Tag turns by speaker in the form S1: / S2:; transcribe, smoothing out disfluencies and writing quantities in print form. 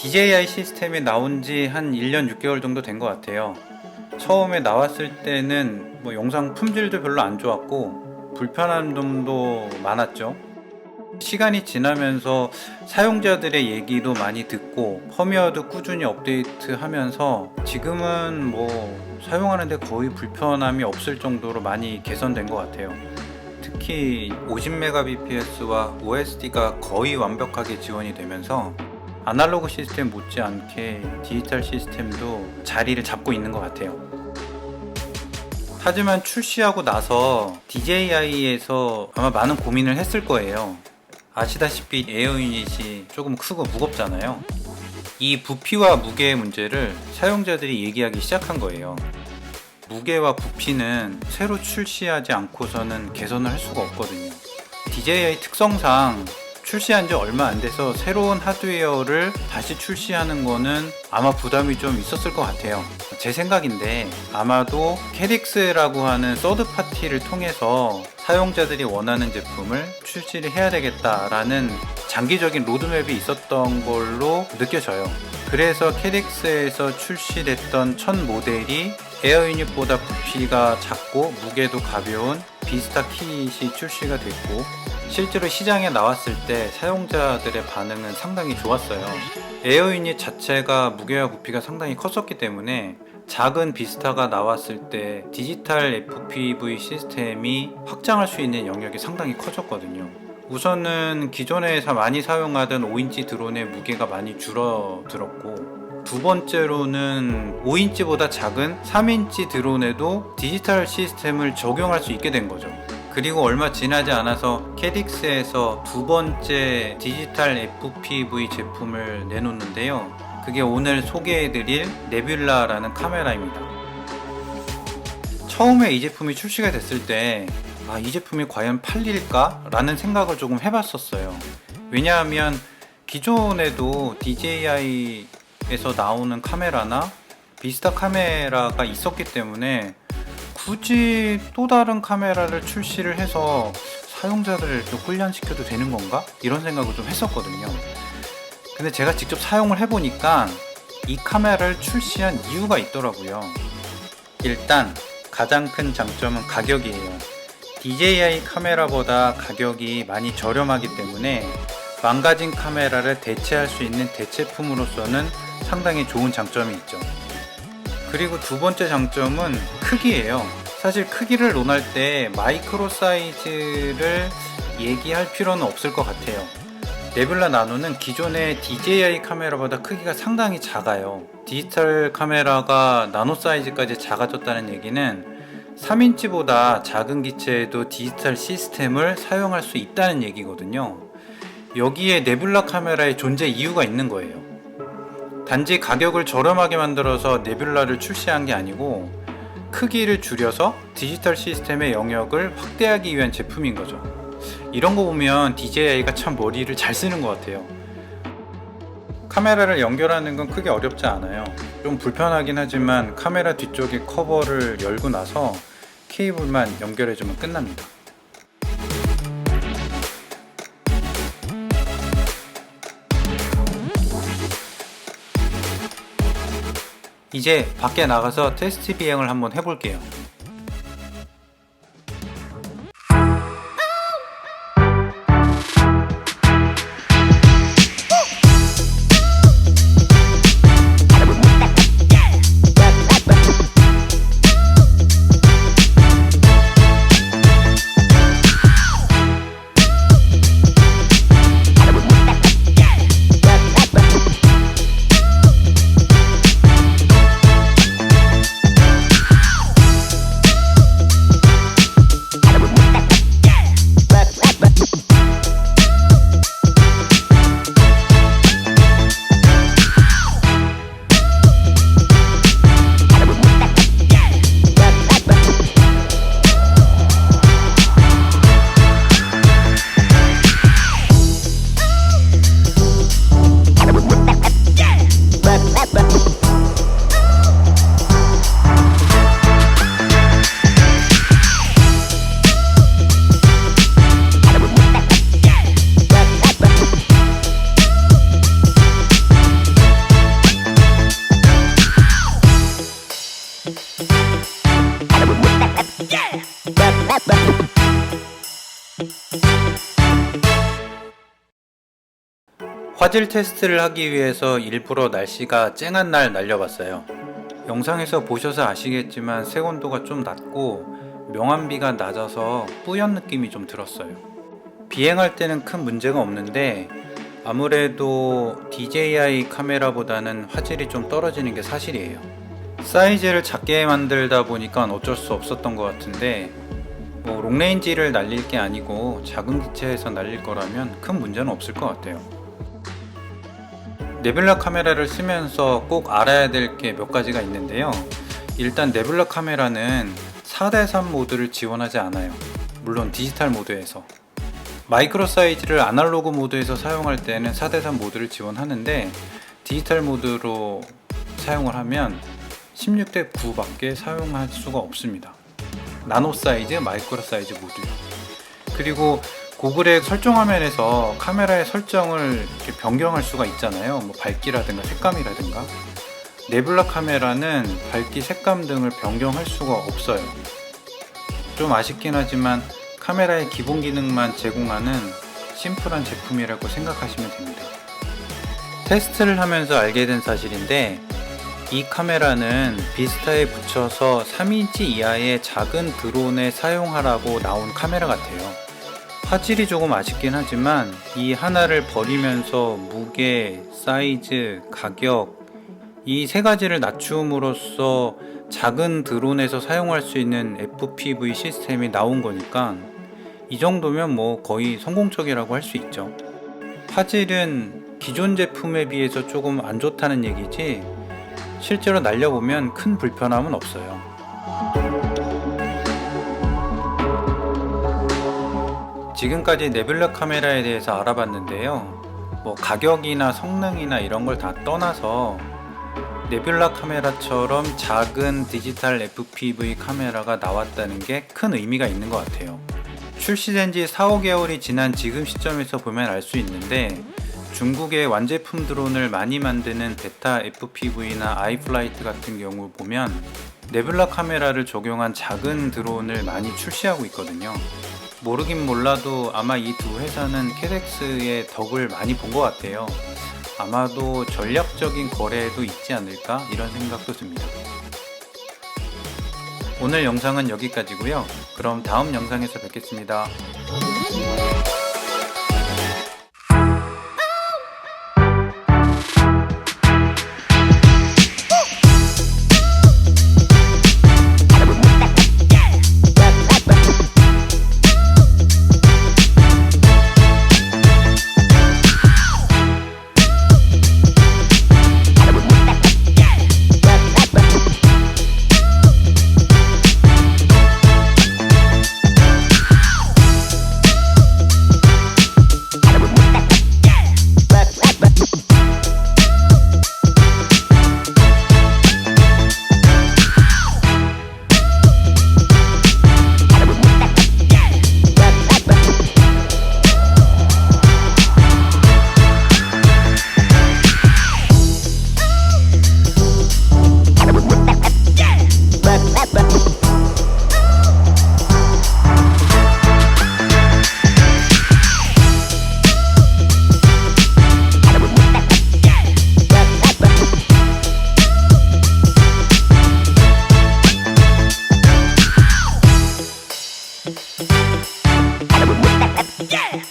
S1: DJI 시스템이 나온 지 한 1년 6개월 정도 된 것 같아요. 처음에 나왔을 때는 영상 품질도 별로 안 좋았고 불편한 점도 많았죠. 시간이 지나면서 사용자들의 얘기도 많이 듣고 펌웨어도 꾸준히 업데이트하면서 지금은 사용하는데 거의 불편함이 없을 정도로 많이 개선된 것 같아요. 특히 50Mbps와 OSD가 거의 완벽하게 지원이 되면서 아날로그 시스템 못지않게 디지털 시스템도 자리를 잡고 있는 것 같아요. 하지만 출시하고 나서 DJI에서 아마 많은 고민을 했을 거예요. 아시다시피 에어 유닛이 조금 크고 무겁잖아요. 이 부피와 무게의 문제를 사용자들이 얘기하기 시작한 거예요. 무게와 부피는 새로 출시하지 않고서는 개선을 할 수가 없거든요. DJI 특성상 출시한 지 얼마 안 돼서 새로운 하드웨어를 다시 출시하는 거는 아마 부담이 좀 있었을 것 같아요. 제 생각인데 아마도 캐딕스라고 하는 서드 파티를 통해서 사용자들이 원하는 제품을 출시를 해야 되겠다라는 장기적인 로드맵이 있었던 걸로 느껴져요. 그래서 캐딕스에서 출시됐던 첫 모델이 에어 유닛보다 부피가 작고 무게도 가벼운 비스타 킷이 출시가 됐고, 실제로 시장에 나왔을 때 사용자들의 반응은 상당히 좋았어요. 에어 유닛 자체가 무게와 부피가 상당히 컸었기 때문에 작은 비스타가 나왔을 때 디지털 FPV 시스템이 확장할 수 있는 영역이 상당히 커졌거든요. 우선은 기존에서 많이 사용하던 5인치 드론의 무게가 많이 줄어들었고, 두 번째로는 5인치보다 작은 3인치 드론에도 디지털 시스템을 적용할 수 있게 된 거죠. 그리고 얼마 지나지 않아서 캐딕스에서 두 번째 디지털 FPV 제품을 내놓는데요. 그게 오늘 소개해드릴 네뷸라라는 카메라입니다. 처음에 이 제품이 출시가 됐을 때 이 제품이 과연 팔릴까? 라는 생각을 조금 해봤었어요. 왜냐하면 기존에도 DJI에서 나오는 카메라나 비스타 카메라가 있었기 때문에 굳이 또 다른 카메라를 출시를 해서 사용자들을 이렇게 훈련시켜도 되는 건가? 이런 생각을 좀 했었거든요. 근데 제가 직접 사용을 해보니까 이 카메라를 출시한 이유가 있더라고요. 일단 가장 큰 장점은 가격이에요. DJI 카메라보다 가격이 많이 저렴하기 때문에 망가진 카메라를 대체할 수 있는 대체품으로서는 상당히 좋은 장점이 있죠. 그리고 두 번째 장점은 크기예요. 사실 크기를 논할 때 마이크로 사이즈를 얘기할 필요는 없을 것 같아요. 네뷸라 나노는 기존의 DJI 카메라보다 크기가 상당히 작아요. 디지털 카메라가 나노 사이즈까지 작아졌다는 얘기는 3인치보다 작은 기체에도 디지털 시스템을 사용할 수 있다는 얘기거든요. 여기에 네뷸라 카메라의 존재 이유가 있는 거예요. 단지 가격을 저렴하게 만들어서 네뷸라를 출시한 게 아니고 크기를 줄여서 디지털 시스템의 영역을 확대하기 위한 제품인 거죠. 이런 거 보면 DJI가 참 머리를 잘 쓰는 것 같아요. 카메라를 연결하는 건 크게 어렵지 않아요. 좀 불편하긴 하지만 카메라 뒤쪽에 커버를 열고 나서 케이블만 연결해주면 끝납니다. 이제 밖에 나가서 테스트 비행을 한번 해볼게요. 화질 테스트를 하기 위해서 일부러 날씨가 쨍한 날 날려봤어요. 영상에서 보셔서 아시겠지만 색온도가 좀 낮고 명암비가 낮아서 뿌연 느낌이 좀 들었어요. 비행할 때는 큰 문제가 없는데 아무래도 DJI 카메라보다는 화질이 좀 떨어지는 게 사실이에요. 사이즈를 작게 만들다 보니까 어쩔 수 없었던 것 같은데 롱레인지를 날릴 게 아니고 작은 기체에서 날릴 거라면 큰 문제는 없을 것 같아요. 네뷸라 카메라를 쓰면서 꼭 알아야 될 게 몇 가지가 있는데요. 일단 네뷸라 카메라는 4:3 모드를 지원하지 않아요. 물론 디지털 모드에서. 마이크로 사이즈를 아날로그 모드에서 사용할 때는 4:3 모드를 지원하는데 디지털 모드로 사용을 하면 16:9밖에 사용할 수가 없습니다. 나노 사이즈, 마이크로 사이즈 모두요. 그리고 구글의 설정 화면에서 카메라의 설정을 이렇게 변경할 수가 있잖아요. 밝기라든가 색감이라든가. 네뷸라 카메라는 밝기, 색감 등을 변경할 수가 없어요. 좀 아쉽긴 하지만 카메라의 기본 기능만 제공하는 심플한 제품이라고 생각하시면 됩니다. 테스트를 하면서 알게 된 사실인데 이 카메라는 비스타에 붙여서 3인치 이하의 작은 드론에 사용하라고 나온 카메라 같아요. 화질이 조금 아쉽긴 하지만 이 하나를 버리면서 무게, 사이즈, 가격 이 세 가지를 낮춤으로써 작은 드론에서 사용할 수 있는 FPV 시스템이 나온 거니까 이 정도면 거의 성공적이라고 할 수 있죠. 화질은 기존 제품에 비해서 조금 안 좋다는 얘기지 실제로 날려보면 큰 불편함은 없어요. 지금까지 네뷸라 카메라에 대해서 알아봤는데요. 가격이나 성능이나 이런 걸 다 떠나서 네뷸라 카메라처럼 작은 디지털 FPV 카메라가 나왔다는 게 큰 의미가 있는 것 같아요. 출시된 지 4~5개월이 지난 지금 시점에서 보면 알 수 있는데 중국의 완제품 드론을 많이 만드는 베타 FPV나 아이플라이트 같은 경우 보면 네뷸라 카메라를 적용한 작은 드론을 많이 출시하고 있거든요. 모르긴 몰라도 아마 이 두 회사는 캐덱스의 덕을 많이 본 것 같아요. 아마도 전략적인 거래도 있지 않을까 이런 생각도 듭니다. 오늘 영상은 여기까지고요. 그럼 다음 영상에서 뵙겠습니다.
S2: Yeah!